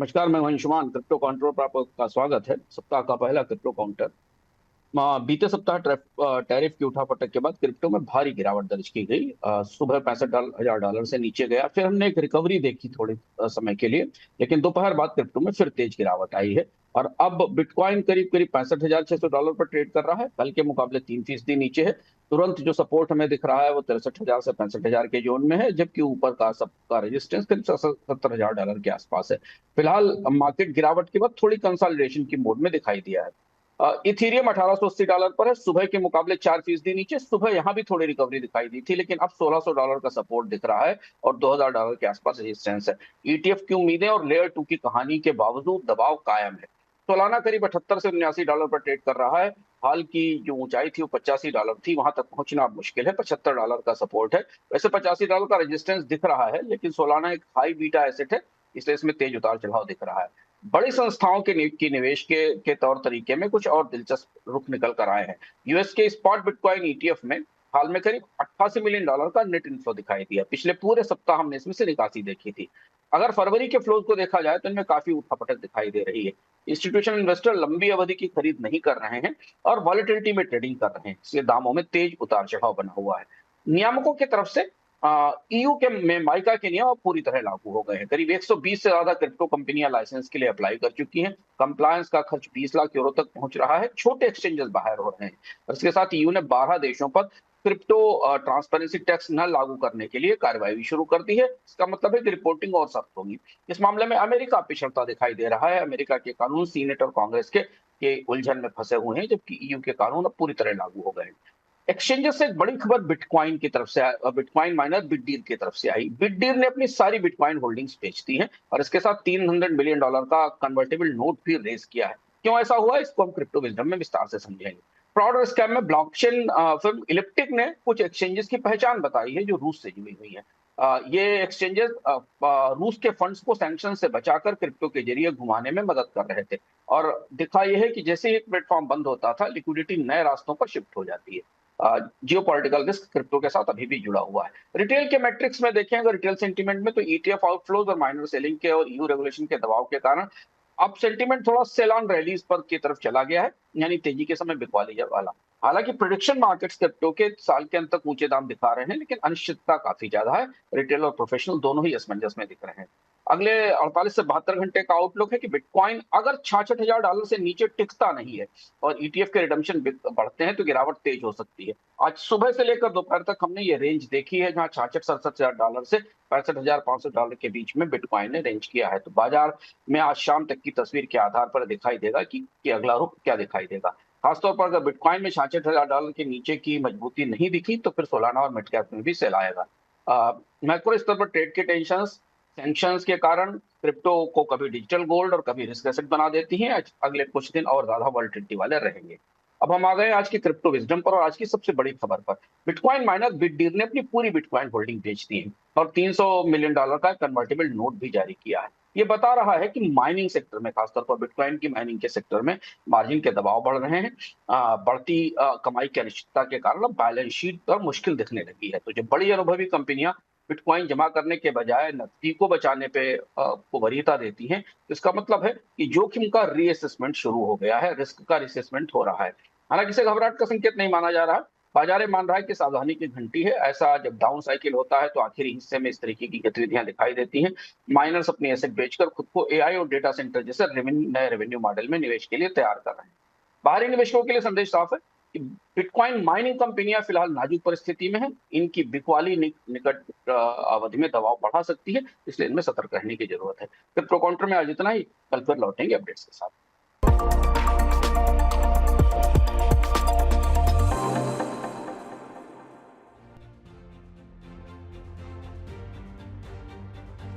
नमस्कार, मैं Anshuman. Crypto counter पर आपका स्वागत है। सप्ताह का पहला क्रिप्टो काउंटर। बीते सप्ताह टैरिफ की उठापटक के बाद क्रिप्टो में भारी गिरावट दर्ज की गई। सुबह $65,000 से नीचे गया, फिर हमने एक रिकवरी देखी थोड़े समय के लिए, लेकिन दोपहर बाद क्रिप्टो में फिर तेज गिरावट आई है। और अब बिटकॉइन करीब करीब $65,600 पर ट्रेड कर रहा है, कल के मुकाबले 3% नीचे है। तुरंत जो सपोर्ट हमें दिख रहा है वो 63,000 से 65,000 के जोन में है, जब ऊपर का सबका रेजिस्टेंस करीब $70,000 के आसपास है। फिलहाल मार्केट गिरावट के बाद थोड़ी कंसोलिडेशन की मोड में दिखाई दिया है। इथीरियम $1880 पर है, सुबह के मुकाबले 4% नीचे। सुबह यहाँ भी थोड़ी रिकवरी दिखाई दी थी, लेकिन अब $1,600 का सपोर्ट दिख रहा है और $2,000 के आसपास रेजिस्टेंस है। ईटीएफ की उम्मीदें और लेयर 2 की कहानी के बावजूद दबाव कायम है। सोलाना करीब 78 से $79 पर ट्रेड कर रहा है। हाल की जो ऊंचाई थी वो $85 थी, वहां तक पहुंचना मुश्किल है। $75 का सपोर्ट है। वैसे $85 का रेजिस्टेंस दिख रहा है, लेकिन सोलाना एक हाई बीटा एसेट है, इसलिए इसमें तेज उतार चढ़ाव दिख रहा है। बड़ी संस्थाओं की निवेश के तौर तरीके में कुछ और दिलचस्प रुख निकल कर आए हैं। यूएस के स्पॉट बिटकॉइन ईटीएफ में हाल में करीब $88 मिलियन का नेट इनफ्लो दिखाई दिया। पिछले पूरे सप्ताह हमने इसमें से निकासी देखी थी। अगर फरवरी के फ्लोज को देखा जाए तो इनमें काफी उठापटक दिखाई दे रही है। इंस्टीट्यूशनल इन्वेस्टर लंबी अवधि की खरीद नहीं कर रहे हैं और वॉलेटिलिटी में ट्रेडिंग कर रहे हैं, इसलिए दामों में तेज उतार चढ़ाव बना हुआ है। नियामकों की तरफ से ईयू के में माइका के नियम अब पूरी तरह लागू हो गए हैं। करीब 120 से ज्यादा क्रिप्टो कंपनियां लाइसेंस के लिए अप्लाई कर चुकी हैं। कंप्लायंस का खर्च 20 लाख यूरो तक पहुंच रहा है। छोटे एक्सचेंजेस बाहर हो रहे हैं। और इसके साथ ईयू ने 12 देशों पर क्रिप्टो ट्रांसपेरेंसी टैक्स न लागू करने के लिए कार्रवाई भी शुरू कर दी है। इसका मतलब है कि रिपोर्टिंग और सख्त होगी। इस मामले में अमेरिका पिछड़ता दिखाई दे रहा है। अमेरिका के कानून सीनेट और कांग्रेस के उलझन में फंसे हुए हैं, जबकि ईयू के कानून अब पूरी तरह लागू हो गए हैं। एक्सचेंजेस से एक बड़ी खबर बिटकॉइन की तरफ से बिटकॉइन माइनर बिटडीर की तरफ से आई। बिटडीर ने अपनी सारी बिटकॉइन होल्डिंग्स बेच दी हैं और इसके साथ $300 मिलियन का कन्वर्टेबल नोट भी रेज किया है। क्यों ऐसा हुआ, इसको हम क्रिप्टो विजडम में विस्तार से समझेंगे। फ्रॉड और स्कैम में ब्लॉकचेन फिर्म इलिप्टिक ने कुछ एक्सचेंजेस की पहचान बताई है जो रूस से जुड़ी हुई है। ये एक्सचेंजेस रूस के फंड्स को सैंक्शन से बचाकर क्रिप्टो के जरिए घुमाने में मदद कर रहे थे। और दिखा यह है कि जैसे ही एक प्लेटफॉर्म बंद होता था, लिक्विडिटी नए रास्तों पर शिफ्ट हो जाती है। जियोपॉलिटिकल रिस्क क्रिप्टो के साथ अभी भी जुड़ा हुआ है। रिटेल के मैट्रिक्स में देखें, अगर रिटेल सेंटीमेंट में, तो ईटीएफ आउटफ्लोज और माइनर सेलिंग के और ईयू रेगुलेशन के दबाव के कारण अब सेंटीमेंट थोड़ा सेल ऑन रैलीज पर की तरफ चला गया है, यानी तेजी के समय बिकवाली वाला। हालांकि प्रोडिक्शन मार्केट्स क्रिप्टो के साल के अंत तक ऊंचे दाम दिखा रहे हैं, लेकिन अनिश्चितता काफी ज्यादा है। रिटेल और प्रोफेशनल दोनों ही असमंजस में दिख रहे हैं। अगले 48 से 72 घंटे का आउटलुक है कि बिटकॉइन अगर $66,000 से नीचे टिकता नहीं है और ईटीएफ के रिडम्पशन बढ़ते हैं तो गिरावट तेज हो सकती है। आज सुबह से लेकर दोपहर तक हमने ये रेंज देखी है, जहां 66-67 हजार से $65,500 के बीच में बिटकॉइन ने रेंज किया है। तो बाजार में आज शाम तक की तस्वीर के आधार पर दिखाई देगा कि अगला रुख क्या दिखाई देगा। खासतौर पर अगर बिटकॉइन में $66,000 के नीचे की मजबूती नहीं दिखी तो फिर सोलाना और मिड कैप में भी सेल आएगा। मैक्रो स्तर पर ट्रेड के टेंशन, सैंक्शंस के कारण क्रिप्टो को कभी डिजिटल गोल्ड और कभी रिस्क एसेट बना देती हैं। अगले कुछ दिन और ज्यादा वॉलेटिलिटी वाले रहेंगे। अब हम आ गए आज की क्रिप्टो विजडम पर और आज की सबसे बड़ी खबर पर। बिटकॉइन माइनर बिटडीर ने अपनी पूरी बिटकॉइन होल्डिंग बेच दी है और $300 मिलियन का कन्वर्टेबल नोट भी जारी किया है। ये बता रहा है कि माइनिंग सेक्टर में, खासतौर पर बिटकॉइन की माइनिंग के सेक्टर में मार्जिन के दबाव बढ़ रहे हैं। बढ़ती कमाई की अनिश्चितता के कारण अब बैलेंस शीट पर मुश्किल दिखने लगी है। तो जो बड़ी अनुभवी कंपनियां बिटकॉइन जमा करने के बजाय नकदी को बचाने पे को वरीयता देती हैं, तो इसका मतलब है कि जोखिम का रीअसेसमेंट शुरू हो गया है, रिस्क का रीअसेसमेंट हो रहा है। हालांकि इसे घबराहट का संकेत नहीं माना जा रहा। बाजार मान रहा है कि सावधानी की घंटी है। ऐसा जब डाउन साइकिल होता है तो आखिरी हिस्से में इस तरीके की गतिविधियां दिखाई देती हैं। माइनर्स अपनी एसेट बेचकर खुद को एआई और डेटा सेंटर जैसे नए रेवेन्यू मॉडल में निवेश के लिए तैयार कर रहे हैं। बाहरी निवेशकों के लिए संदेश साफ है कि बिटकॉइन माइनिंग कंपनियां फिलहाल नाजुक परिस्थिति में हैं। इनकी बिकवाली निकट अवधि में दबाव बढ़ा सकती है, इसलिए इनमें सतर्क रहने की जरूरत है। क्रिप्टो काउंटर में आज इतना ही। कल फिर लौटेंगे अपडेट्स के साथ।